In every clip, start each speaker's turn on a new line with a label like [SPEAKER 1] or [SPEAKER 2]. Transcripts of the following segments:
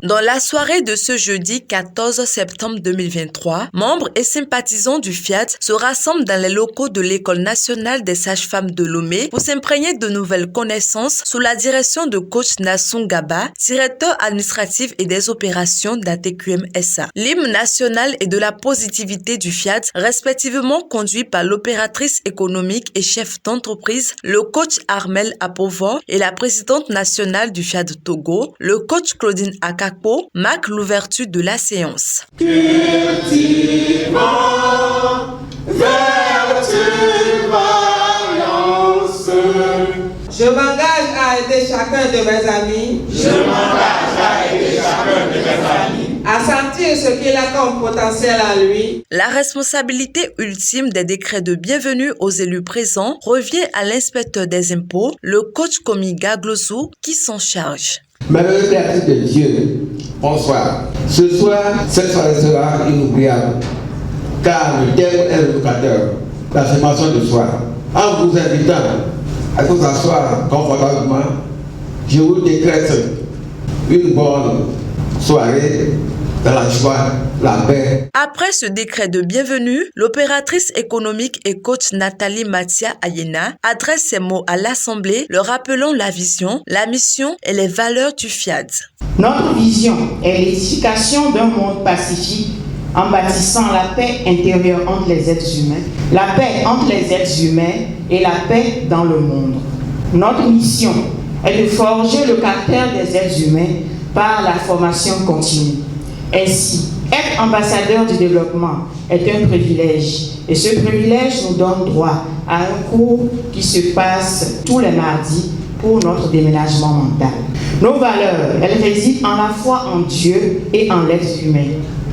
[SPEAKER 1] Dans la soirée de ce jeudi 14 septembre 2023, membres et sympathisants du FIAD se rassemblent dans les locaux de l'École nationale des sages-femmes de Lomé pour s'imprégner de nouvelles connaissances sous la direction de coach Nassoum Gaba, directeur administratif et des opérations d'ATQM SA. L'hymne national et de la positivité du FIAD, respectivement conduit par l'opératrice économique et chef d'entreprise, le coach Armel Apovo et la présidente nationale du FIAD Togo, le coach Claudine Akakpo, marque l'ouverture de la séance.
[SPEAKER 2] Je m'engage à aider chacun de mes amis. À sentir ce qu'il a comme potentiel à lui.
[SPEAKER 1] La responsabilité ultime des décrets de bienvenue aux élus présents revient à l'inspecteur des impôts, le coach Komiga Glosou, qui s'en charge.
[SPEAKER 3] Malheureux créature de Dieu, bonsoir. Ce soir, cette soirée sera inoubliable, car le thème est l'éducateur, l'affirmation de soi. En vous invitant à vous asseoir confortablement, je vous décrète une bonne soirée dans la joie, la paix.
[SPEAKER 1] Après ce décret de bienvenue, l'opératrice économique et coach Nathalie Mathia Ayena adresse ses mots à l'Assemblée, leur rappelant la vision, la mission et les valeurs du FIAD.
[SPEAKER 4] Notre vision est l'édification d'un monde pacifique en bâtissant la paix intérieure entre les êtres humains, la paix entre les êtres humains et la paix dans le monde. Notre mission est de forger le caractère des êtres humains par la formation continue. Ainsi, être ambassadeur du développement est un privilège et ce privilège nous donne droit à un cours qui se passe tous les mardis pour notre déménagement mental. Nos valeurs, elles résident en la foi en Dieu et en l'être humain,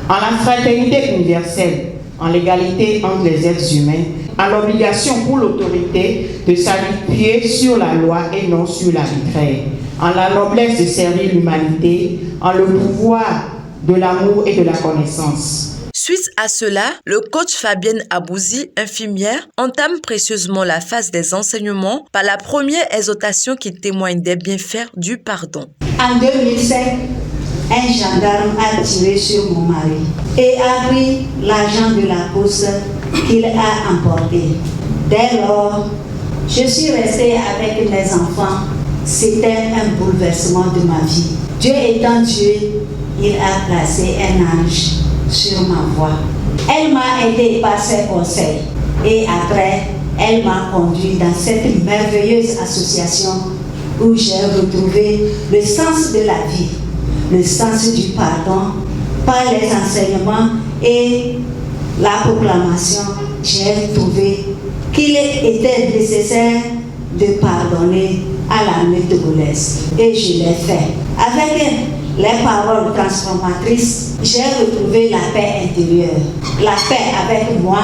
[SPEAKER 4] en la fraternité universelle, en l'égalité entre les êtres humains, en l'obligation pour l'autorité de s'appuyer sur la loi et non sur l'arbitraire, en la noblesse de servir l'humanité, en le pouvoir de l'amour et de la connaissance.
[SPEAKER 1] Suite à cela, le coach Fabienne Abouzi, infirmière, entame précieusement la phase des enseignements par la première exhortation qui témoigne des bienfaits du pardon.
[SPEAKER 5] En 2007, un gendarme a tiré sur mon mari et a pris l'argent de la poste qu'il a emporté. Dès lors, je suis restée avec mes enfants. C'était un bouleversement de ma vie. Dieu étant Dieu, il a placé un ange sur ma voie. Elle m'a aidé par ses conseils et après, elle m'a conduit dans cette merveilleuse association où j'ai retrouvé le sens de la vie, le sens du pardon par les enseignements et la proclamation. J'ai trouvé qu'il était nécessaire de pardonner à l'armée togolaise et je l'ai fait. Avec les paroles transformatrices, j'ai retrouvé la paix intérieure, la paix avec moi,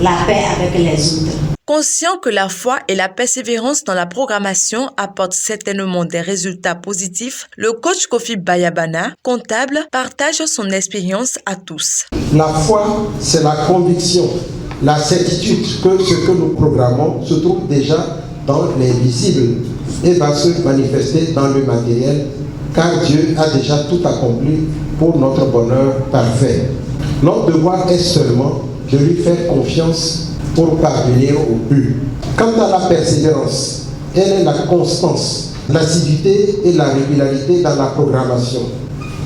[SPEAKER 5] la paix avec les autres.
[SPEAKER 1] Conscient que la foi et la persévérance dans la programmation apportent certainement des résultats positifs, le coach Kofi Bayabana, comptable, partage son expérience à tous.
[SPEAKER 3] La foi, c'est la conviction, la certitude que ce que nous programmons se trouve déjà dans l'invisible et va se manifester dans le matériel, car Dieu a déjà tout accompli pour notre bonheur parfait. Notre devoir est seulement de lui faire confiance pour parvenir au but. Quant à la persévérance, elle est la constance, l'assiduité et la régularité dans la programmation,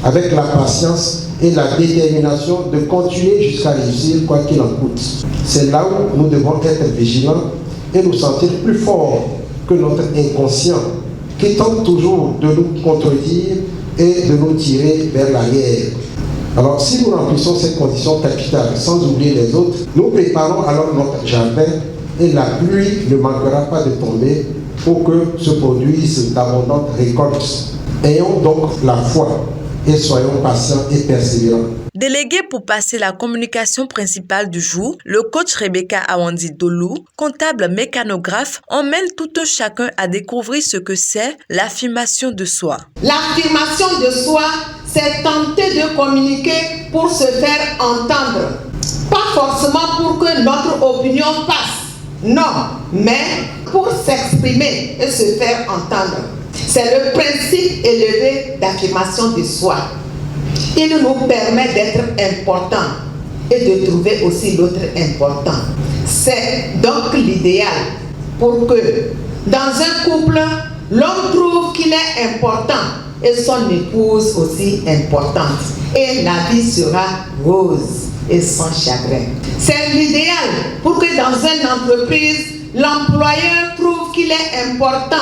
[SPEAKER 3] avec la patience et la détermination de continuer jusqu'à réussir quoi qu'il en coûte. C'est là où nous devons être vigilants et nous sentir plus forts que notre inconscient qui tente toujours de nous contredire et de nous tirer vers l'arrière. Alors si nous remplissons ces conditions capitales sans oublier les autres, nous préparons alors notre jardin et la pluie ne manquera pas de tomber pour que se produisent d'abondantes récoltes. Ayons donc la foi et soyons patients et persévérants.
[SPEAKER 1] Délégué pour passer la communication principale du jour, le coach Rebecca Awandi Dolou, comptable mécanographe, emmène tout un chacun à découvrir ce que c'est l'affirmation de soi.
[SPEAKER 2] L'affirmation de soi, c'est tenter de communiquer pour se faire entendre. Pas forcément pour que notre opinion passe, non, mais pour s'exprimer et se faire entendre. C'est le principe élevé d'affirmation de soi. Il nous permet d'être importants et de trouver aussi l'autre important. C'est donc l'idéal pour que dans un couple, l'homme trouve qu'il est important et son épouse aussi importante. Et la vie sera rose et sans chagrin. C'est l'idéal pour que dans une entreprise, l'employeur trouve qu'il est important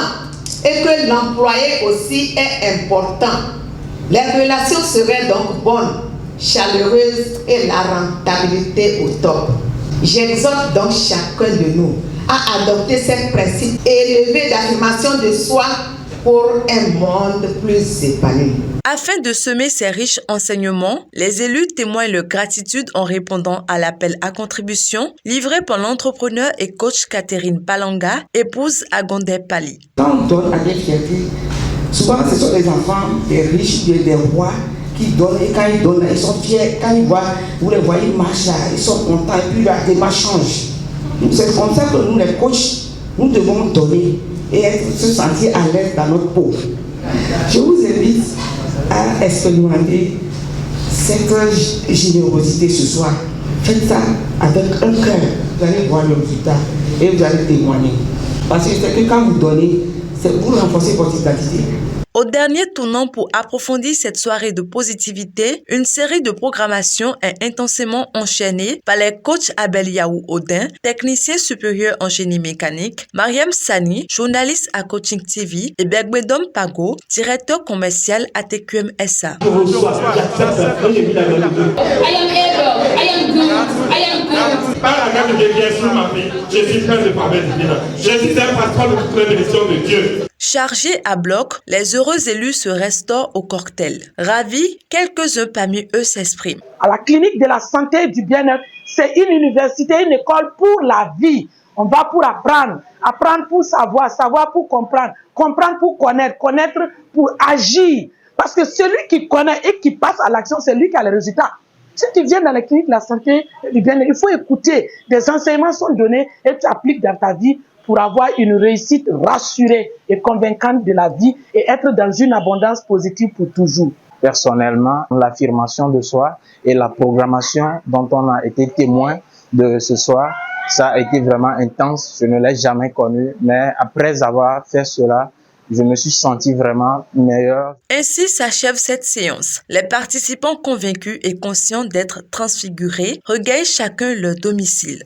[SPEAKER 2] et que l'employé aussi est important. Les relations seraient donc bonnes, chaleureuses et la rentabilité au top. J'exhorte donc chacun de nous à adopter ces principes élevés d'affirmation de soi pour un monde plus épanoui.
[SPEAKER 1] Afin de semer ces riches enseignements, les élus témoignent leur gratitude en répondant à l'appel à contribution livré par l'entrepreneur et coach Catherine Palanga, épouse à Gondé Pali.
[SPEAKER 6] Quand on donne à des fiertés, souvent ce sont les enfants des riches, des rois qui donnent, et quand ils donnent, ils sont fiers. Quand ils voient, vous les voyez, ils marchent là, ils sont contents, et puis la démarche change. C'est comme ça que nous, les coachs, nous devons donner et se sentir à l'aise dans notre peau. Je vous invite à expérimenter cette générosité ce soir. Faites ça avec un cœur. Vous allez voir le résultat et vous allez témoigner. Parce que c'est que quand vous donnez, c'est pour renforcer votre identité.
[SPEAKER 1] Au dernier tournant pour approfondir cette soirée de positivité, une série de programmations est intensément enchaînée par les coachs Abel Yaou Odin, technicien supérieur en génie mécanique, Mariam Sani, journaliste à Coaching TV et Bergbedom Pago, directeur commercial à TQM SA.
[SPEAKER 7] I am able, I am good, I am good. Par la grâce de Dieu, sur ma vie, je suis plein de promesses divines. Je suis un patron de toute la bénédiction de Dieu.
[SPEAKER 1] Chargés à bloc, les heureux élus se restaurent au cocktail. Ravis, quelques-uns parmi eux s'expriment.
[SPEAKER 8] À la clinique de la santé et du bien-être, c'est une université, une école pour la vie. On va pour apprendre, apprendre pour savoir, savoir pour comprendre, comprendre pour connaître, connaître pour agir. Parce que celui qui connaît et qui passe à l'action, c'est lui qui a les résultats. Si tu viens dans la clinique de la santé et du bien-être, il faut écouter. Des enseignements sont donnés et tu appliques dans ta vie pour avoir une réussite rassurée et convaincante de la vie et être dans une abondance positive pour toujours.
[SPEAKER 9] Personnellement, l'affirmation de soi et la programmation dont on a été témoin de ce soir, ça a été vraiment intense. Je ne l'ai jamais connu, mais après avoir fait cela, je me suis senti vraiment meilleur.
[SPEAKER 1] Ainsi s'achève cette séance. Les participants convaincus et conscients d'être transfigurés regagnent chacun leur domicile.